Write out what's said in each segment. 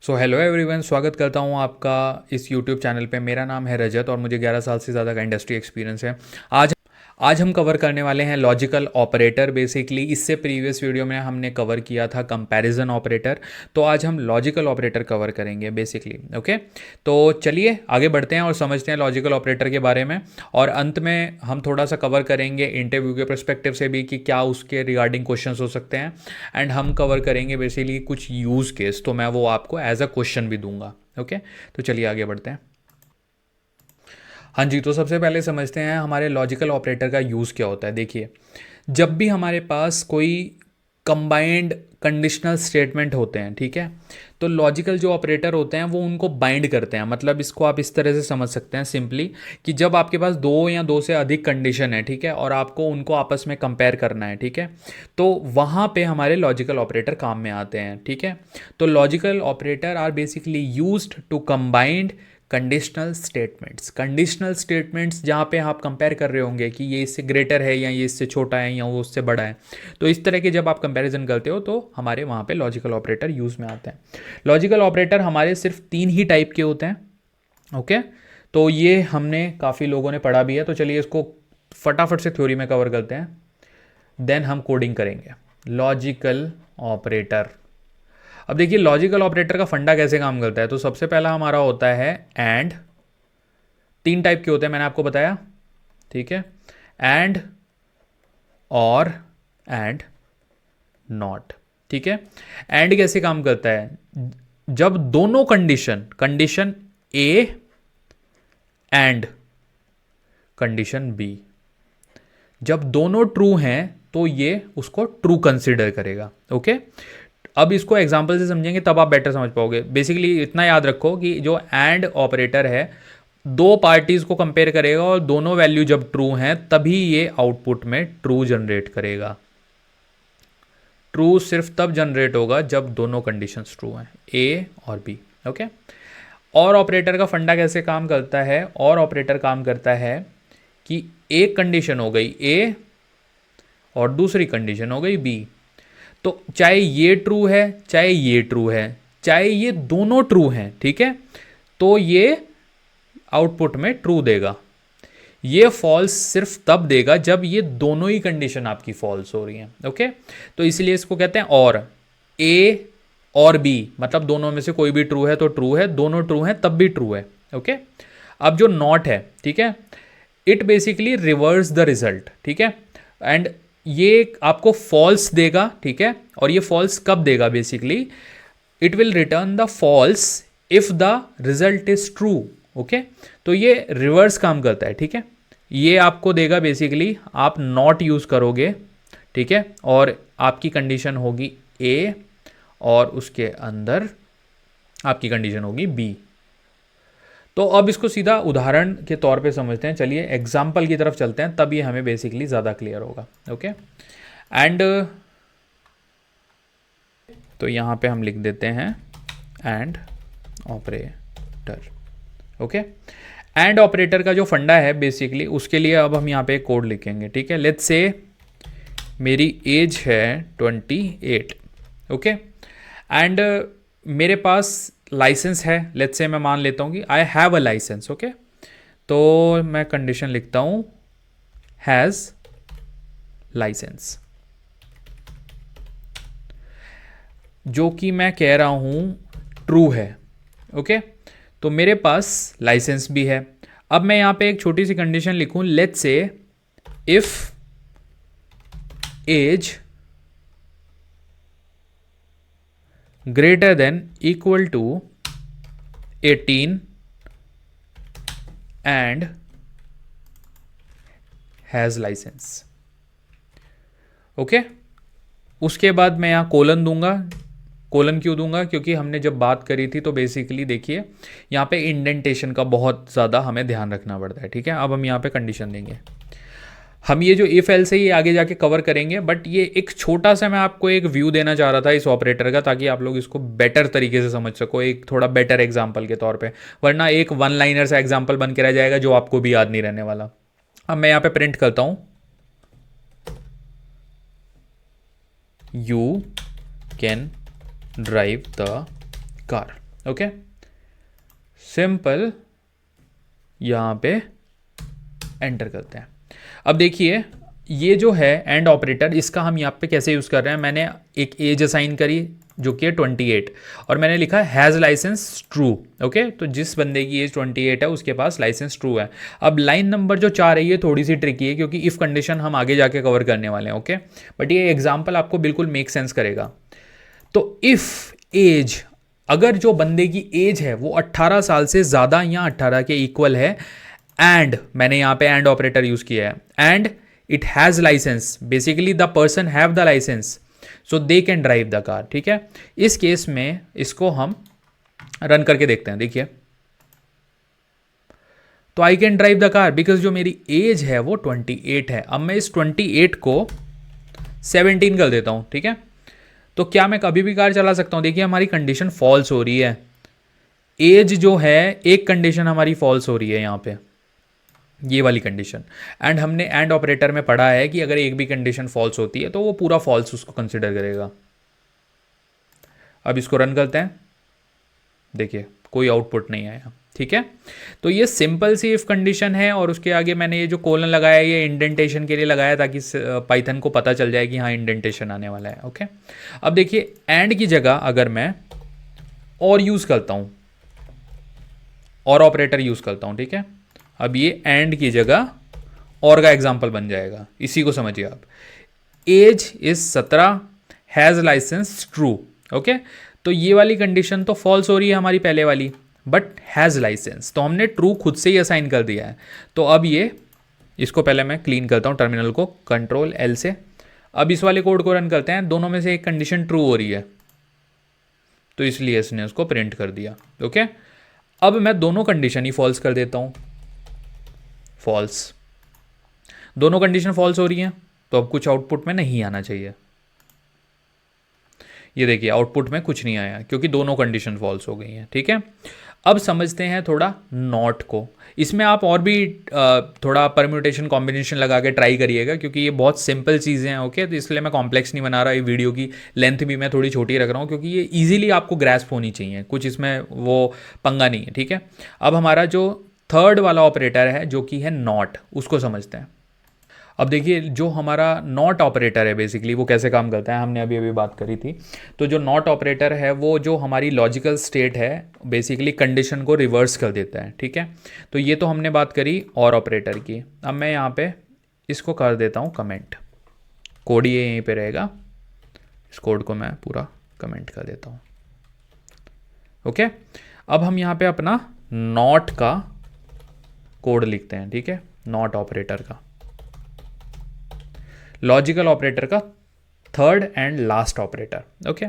So hello everyone, स्वागत करता हूँ आपका इस यूट्यूब चैनल पे। मेरा नाम है रजत और मुझे 11 साल से ज़्यादा का इंडस्ट्री एक्सपीरियंस है। आज आज हम कवर करने वाले हैं लॉजिकल ऑपरेटर। बेसिकली इससे प्रीवियस वीडियो में हमने कवर किया था कंपैरिजन ऑपरेटर, तो आज हम लॉजिकल ऑपरेटर कवर करेंगे बेसिकली। ओके, तो चलिए आगे बढ़ते हैं और समझते हैं लॉजिकल ऑपरेटर के बारे में। और अंत में हम थोड़ा सा कवर करेंगे इंटरव्यू के पर्सपेक्टिव से भी कि क्या उसके रिगार्डिंग क्वेश्चंस हो सकते हैं। एंड हम कवर करेंगे बेसिकली कुछ यूज़ केस, तो मैं वो आपको एज अ क्वेश्चन भी दूंगा। ओके, तो चलिए आगे बढ़ते हैं। हाँ जी, तो सबसे पहले समझते हैं हमारे लॉजिकल ऑपरेटर का यूज़ क्या होता है। देखिए, जब भी हमारे पास कोई कंबाइंड कंडीशनल स्टेटमेंट होते हैं, ठीक है, तो लॉजिकल जो ऑपरेटर होते हैं वो उनको बाइंड करते हैं। मतलब इसको आप इस तरह से समझ सकते हैं सिंपली कि जब आपके पास दो या दो से अधिक कंडीशन है, ठीक है, और आपको उनको आपस में कंपेयर करना है, ठीक है, तो वहाँ पे हमारे लॉजिकल ऑपरेटर काम में आते हैं। ठीक है, तो logical operator are basically used to combined conditional statements जहाँ पे आप कंपेयर कर रहे होंगे कि ये इससे ग्रेटर है या ये इससे छोटा है या वो उससे बड़ा है। तो इस तरह के जब आप कंपैरिजन करते हो तो हमारे वहाँ पे लॉजिकल ऑपरेटर यूज़ में आते हैं। लॉजिकल ऑपरेटर हमारे सिर्फ 3 ही टाइप के होते हैं। ओके, तो ये हमने काफ़ी लोगों ने पढ़ा भी है, तो चलिए इसको फटाफट से थ्योरी में कवर करते हैं, देन हम कोडिंग करेंगे। लॉजिकल ऑपरेटर, अब देखिए लॉजिकल ऑपरेटर का फंडा कैसे काम करता है। तो सबसे पहला हमारा होता है एंड। 3 टाइप के होते हैं मैंने आपको बताया, ठीक है, एंड, और, एंड, नॉट। ठीक है, एंड कैसे काम करता है? जब दोनों condition A and condition B, जब दोनों ट्रू हैं तो ये उसको ट्रू कंसिडर करेगा। ओके, अब इसको एग्जांपल से समझेंगे तब आप बेटर समझ पाओगे। बेसिकली इतना याद रखो कि जो एंड ऑपरेटर है दो पार्टीज को कंपेयर करेगा और दोनों वैल्यू जब ट्रू हैं तभी ये आउटपुट में ट्रू जनरेट करेगा। ट्रू सिर्फ तब जनरेट होगा जब दोनों कंडीशंस ट्रू हैं, ए और बी। ओके, और ऑपरेटर का फंडा कैसे काम करता है? और ऑपरेटर काम करता है कि एक कंडीशन हो गई ए और दूसरी कंडीशन हो गई बी, तो चाहे ये ट्रू है चाहे ये ट्रू है, चाहे ये दोनों ट्रू हैं, ठीक है, तो ये आउटपुट में ट्रू देगा। ये फॉल्स सिर्फ तब देगा जब ये दोनों ही कंडीशन आपकी फॉल्स हो रही हैं। ओके, तो इसलिए इसको कहते हैं और। ए और बी मतलब दोनों में से कोई भी ट्रू है तो ट्रू है, दोनों ट्रू हैं तब भी ट्रू है। ओके, अब जो नॉट है, ठीक है, it basically reverse the result. ठीक है, एंड ये आपको फॉल्स देगा, ठीक है, और ये फॉल्स कब देगा? Basically it will return the false if the result is true. Okay, तो ये रिवर्स काम करता है। ठीक है, ये आपको देगा बेसिकली आप नॉट यूज करोगे, ठीक है, और आपकी कंडीशन होगी ए और उसके अंदर आपकी कंडीशन होगी बी। तो अब इसको सीधा उदाहरण के तौर पे समझते हैं। चलिए एग्जाम्पल की तरफ चलते हैं, तब ये हमें बेसिकली ज़्यादा क्लियर होगा। ओके, एंड तो यहाँ पे हम लिख देते हैं and operator. Okay, and operator का जो फंडा है बेसिकली उसके लिए अब हम यहाँ पे एक कोड लिखेंगे। ठीक है, लेट्स से मेरी एज है 28। ओके, एंड मेरे पास लाइसेंस है। लेट्स से मैं मान लेता हूँ कि I have a licence. Okay, तो मैं कंडीशन लिखता हूँ हैज़ लाइसेंस, जो कि मैं कह रहा हूँ ट्रू है। ओके, तो मेरे पास लाइसेंस भी है। अब मैं यहाँ पे एक छोटी सी कंडीशन लिखूँ, let's say if age greater than equal to 18 and has licence. Okay, उसके बाद मैं यहाँ कोलन दूंगा। कोलन क्यों दूंगा? क्योंकि हमने जब बात करी थी तो बेसिकली देखिए यहाँ पे इंडेंटेशन का बहुत ज़्यादा हमें ध्यान रखना पड़ता है। ठीक है, अब हम यहाँ पे कंडीशन देंगे। हम ये जो इफ एल्स है ये आगे जाके कवर करेंगे, बट ये एक छोटा सा मैं आपको एक व्यू देना चाह रहा था इस ऑपरेटर का, ताकि आप लोग इसको बेटर तरीके से समझ सको, एक थोड़ा बेटर एग्जाम्पल के तौर पे, वरना एक वन लाइनर सा एग्जाम्पल बन के रह जाएगा जो आपको भी याद नहीं रहने वाला। अब मैं यहाँ पे प्रिंट करता हूँ, you can drive the car. Okay, simple यहाँ पे एंटर करते हैं। अब देखिए ये जो है एंड ऑपरेटर, इसका हम यहाँ पे कैसे यूज़ कर रहे हैं, मैंने एक एज असाइन करी जो कि है 28 और मैंने लिखा हैज़ लाइसेंस ट्रू। ओके, तो जिस बंदे की एज 28 है उसके पास लाइसेंस ट्रू है। अब लाइन नंबर जो 4 है ये थोड़ी सी ट्रिकी है क्योंकि इफ़ कंडीशन हम आगे जाके कवर करने वाले हैं। ओके, बट ये एग्जाम्पल आपको बिल्कुल मेक सेंस करेगा। तो इफ़ एज, अगर जो बंदे की एज है वो 18 साल से ज़्यादा या 18 के इक्वल है, एंड मैंने यहाँ पे एंड ऑपरेटर यूज़ किया है, and it has licence, basically the person have the licence so they can drive the car. ठीक है, इस केस में इसको हम रन करके देखते हैं। देखिए, तो I can drive the car because जो मेरी एज है वो 28 है। अब मैं इस 28 को 17 कर देता हूँ। ठीक है, तो क्या मैं कभी भी कार चला सकता हूँ? देखिए हमारी कंडीशन फॉल्स हो रही है, एज जो है एक कंडीशन हमारी फॉल्स हो रही है यहाँ पे, ये वाली कंडीशन। एंड हमने एंड ऑपरेटर में पढ़ा है कि अगर एक भी कंडीशन फॉल्स होती है तो वो पूरा फॉल्स उसको कंसिडर करेगा। अब इसको रन करते हैं, देखिए कोई आउटपुट नहीं आया। ठीक है, तो ये सिंपल सी इफ कंडीशन है और उसके आगे मैंने ये जो कोलन लगाया ये इंडेंटेशन के लिए लगाया ताकि पाइथन को पता चल जाए कि हाँ इंडेंटेशन आने वाला है। ओके, अब देखिए एंड की जगह अगर मैं और यूज़ करता हूँ, और ऑपरेटर यूज़ करता हूँ, ठीक है, अब ये एंड की जगह और का एग्जाम्पल बन जाएगा। इसी को समझिए आप, age is 17, has licence true. Okay, तो ये वाली कंडीशन तो फॉल्स हो रही है हमारी पहले वाली, बट हैज़ लाइसेंस तो हमने ट्रू खुद से ही असाइन कर दिया है। तो अब ये, इसको पहले मैं क्लीन करता हूँ टर्मिनल को, कंट्रोल एल से। अब इस वाले कोड को रन करते हैं, दोनों में से एक कंडीशन ट्रू हो रही है तो इसलिए इसने उसको प्रिंट कर दिया। ओके, अब मैं दोनों कंडीशन ही फॉल्स कर देता हूँ, फॉल्स, दोनों कंडीशन फॉल्स हो रही हैं तो अब कुछ आउटपुट में नहीं आना चाहिए। ये देखिए आउटपुट में कुछ नहीं आया क्योंकि दोनों कंडीशन फॉल्स हो गई हैं। ठीक है, अब समझते हैं थोड़ा नॉट को। इसमें आप और भी थोड़ा परम्यूटेशन कॉम्बिनेशन लगा के ट्राई करिएगा क्योंकि ये बहुत सिंपल चीज़ें हैं। ओके, तो इसलिए मैं कॉम्प्लेक्स नहीं बना रहा, ये वीडियो की लेंथ भी मैं थोड़ी छोटी रख रहा हूँ क्योंकि ये ईजिली आपको ग्रैस्प होनी चाहिए, कुछ इसमें वो पंगा नहीं है। ठीक है, अब हमारा जो थर्ड वाला ऑपरेटर है जो कि है नॉट, उसको समझते हैं। अब देखिए जो हमारा नॉट ऑपरेटर है बेसिकली वो कैसे काम करता है, हमने अभी अभी बात करी थी। तो जो नॉट ऑपरेटर है वो जो हमारी लॉजिकल स्टेट है बेसिकली कंडीशन को रिवर्स कर देता है। ठीक है, तो ये तो हमने बात करी और ऑपरेटर की। अब मैं यहाँ पे इसको कर देता हूँ कमेंट, कोड ये यहीं पे रहेगा, इस कोड को मैं पूरा कमेंट कर देता हूँ। ओके, अब हम यहाँ पे अपना नॉट का कोड लिखते हैं। ठीक है, नॉट ऑपरेटर का, लॉजिकल ऑपरेटर का third and last operator. Okay,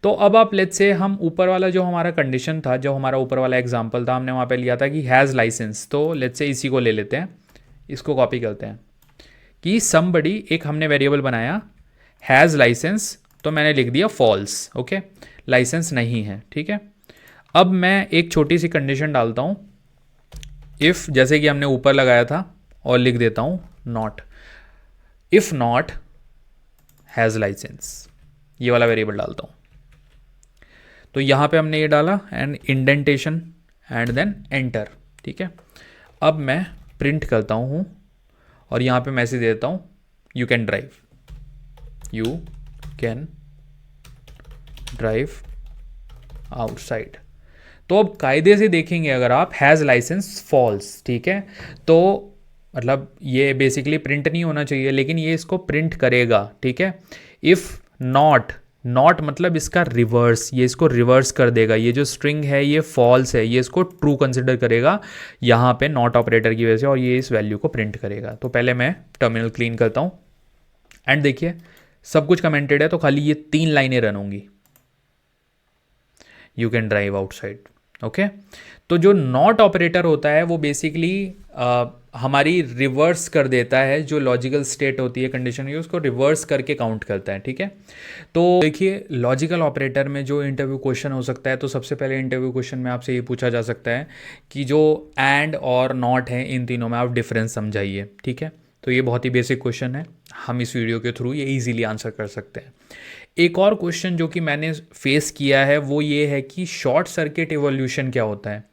तो अब आप लेट्स से हम ऊपर वाला जो हमारा कंडीशन था, जो हमारा ऊपर वाला एग्जांपल था, हमने वहाँ पे लिया था कि हैज़ लाइसेंस, तो लेट्स से इसी को ले लेते हैं, इसको कॉपी करते हैं कि समबडी, एक हमने वेरिएबल बनाया हैज़ लाइसेंस, तो मैंने लिख दिया फॉल्स। ओके, लाइसेंस नहीं है। ठीक है, अब मैं एक छोटी सी कंडीशन डालता हूँ, इफ़ जैसे कि हमने ऊपर लगाया था, और लिख देता हूँ not, if not has licence, ये वाला वेरिएबल डालता हूँ। तो यहाँ पे हमने ये डाला and indentation and then enter. ठीक है, अब मैं प्रिंट करता हूँ और यहाँ पे मैसेज देता हूँ you can drive, you can drive outside. तो अब कायदे से देखेंगे अगर आप, हैज़ लाइसेंस फॉल्स, ठीक है, तो मतलब ये बेसिकली प्रिंट नहीं होना चाहिए लेकिन ये इसको प्रिंट करेगा। ठीक है, इफ़ नॉट, नॉट मतलब इसका रिवर्स, ये इसको रिवर्स कर देगा, ये जो स्ट्रिंग है ये फॉल्स है, ये इसको ट्रू कंसिडर करेगा यहाँ पे नॉट ऑपरेटर की वजह से, और ये इस वैल्यू को प्रिंट करेगा। तो पहले मैं टर्मिनल क्लीन करता हूँ एंड देखिए सब कुछ कमेंटेड है, तो खाली ये 3 लाइनें रन होंगी, you can drive outside. Okay, तो जो नॉट ऑपरेटर होता है वो बेसिकली हमारी रिवर्स कर देता है, जो लॉजिकल स्टेट होती है कंडीशन की उसको रिवर्स करके काउंट करता है। ठीक है, तो देखिए लॉजिकल ऑपरेटर में जो इंटरव्यू क्वेश्चन हो सकता है, तो सबसे पहले इंटरव्यू क्वेश्चन में आपसे ये पूछा जा सकता है कि जो एंड और नॉट है इन तीनों में आप डिफरेंस समझाइए। ठीक है, तो ये बहुत ही बेसिक क्वेश्चन है, हम इस वीडियो के थ्रू ये ईजिली आंसर कर सकते हैं। एक और क्वेश्चन जो कि मैंने फेस किया है वो ये है कि शॉर्ट सर्किट इवोल्यूशन क्या होता है।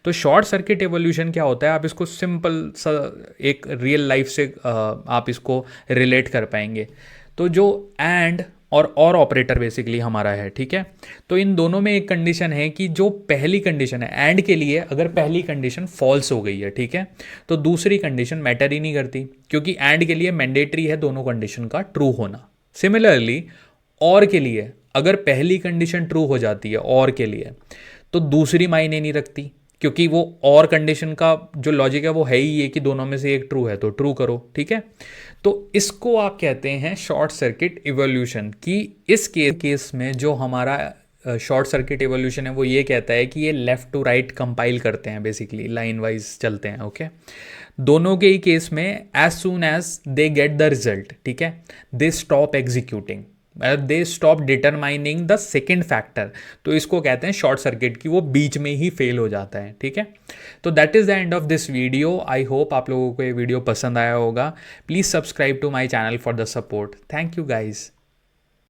तो शॉर्ट सर्किट इवोल्यूशन क्या होता है, आप इसको सिंपल सा एक रियल लाइफ से आप इसको रिलेट कर पाएंगे। तो जो एंड और ऑपरेटर बेसिकली हमारा है, ठीक है। तो इन दोनों में एक कंडीशन है कि जो पहली कंडीशन है एंड के लिए, अगर पहली कंडीशन फॉल्स हो गई है, ठीक है, तो दूसरी कंडीशन मैटर ही नहीं करती, क्योंकि एंड के लिए मैंडेटरी है दोनों कंडीशन का ट्रू होना। सिमिलरली और के लिए अगर पहली कंडीशन ट्रू हो जाती है और के लिए, तो दूसरी मायने नहीं रखती, क्योंकि वो और कंडीशन का जो लॉजिक है वो है ही ये कि दोनों में से एक ट्रू है तो ट्रू करो, ठीक है। तो इसको आप कहते हैं शॉर्ट सर्किट इवोल्यूशन। कि इस केस में जो हमारा शॉर्ट सर्किट इवोल्यूशन है वो ये कहता है कि ये लेफ्ट टू राइट कंपाइल करते हैं, बेसिकली लाइन वाइज चलते हैं, ओके। दोनों के ही केस में as soon as they get the result, ठीक है, they stop executing, they stop determining the second factor. तो इसको कहते हैं शॉर्ट सर्किट, की वो बीच में ही फेल हो जाता है, ठीक है। तो that is the end of this video. I hope आप लोगों को ये वीडियो पसंद आया होगा। Please subscribe to my channel for the support. Thank you guys.